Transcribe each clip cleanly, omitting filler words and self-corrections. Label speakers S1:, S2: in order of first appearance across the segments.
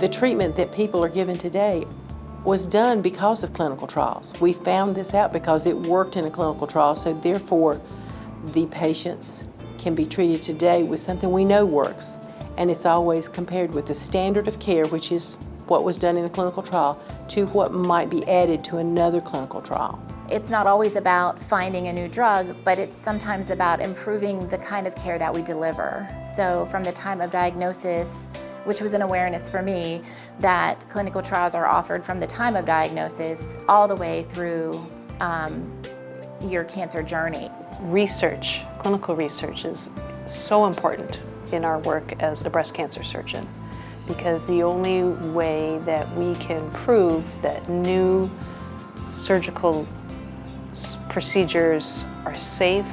S1: The treatment that people are given today was done because of clinical trials. We found this out because it worked in a clinical trial, so therefore the patients can be treated today with something we know works. And it's always compared with the standard of care, which is what was done in a clinical trial, to what might be added to another clinical trial.
S2: It's not always about finding a new drug, but it's sometimes about improving the kind of care that we deliver. So from the time of diagnosis, which was an awareness for me, that clinical trials are offered from the time of diagnosis all the way through your cancer journey.
S3: Research, clinical research, is so important in our work as a breast cancer surgeon, because the only way that we can prove that new surgical procedures are safe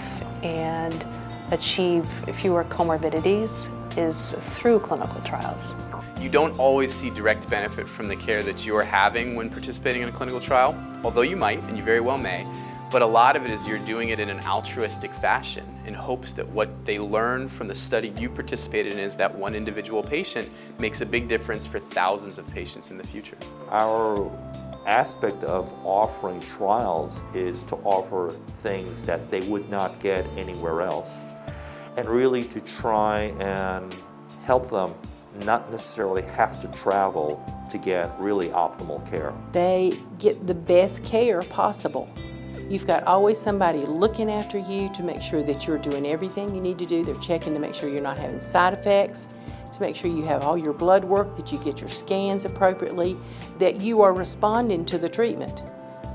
S3: and achieve fewer comorbidities is through clinical trials.
S4: You don't always see direct benefit from the care that you're having when participating in a clinical trial, although you might, and you very well may, but a lot of it is you're doing it in an altruistic fashion in hopes that what they learn from the study you participated in as that one individual patient makes a big difference for thousands of patients in the future.
S5: Our aspect of offering trials is to offer things that they would not get anywhere else, and really to try and help them not necessarily have to travel to get really optimal care.
S1: They get the best care possible. You've got always somebody looking after you to make sure that you're doing everything you need to do. They're checking to make sure you're not having side effects, to make sure you have all your blood work, that you get your scans appropriately, that you are responding to the treatment.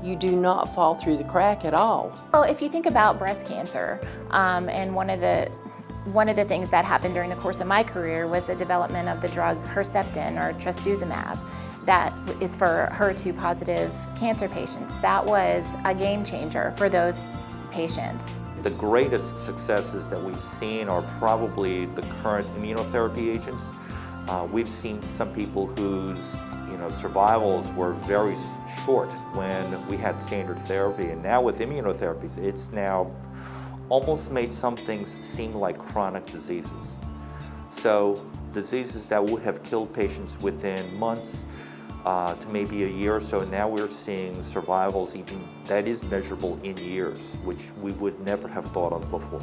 S1: You do not fall through the crack at all.
S2: Well, if you think about breast cancer, and one of the things that happened during the course of my career was the development of the drug Herceptin, or trastuzumab, that is for HER2 positive cancer patients. That was a game changer for those patients.
S5: The greatest successes that we've seen are probably the current immunotherapy agents. We've seen some people whose survivals were very short when we had standard therapy, and now with immunotherapies, it's now almost made some things seem like chronic diseases. So diseases that would have killed patients within months to maybe a year or so, now we're seeing survivals even that is measurable in years, which we would never have thought of before.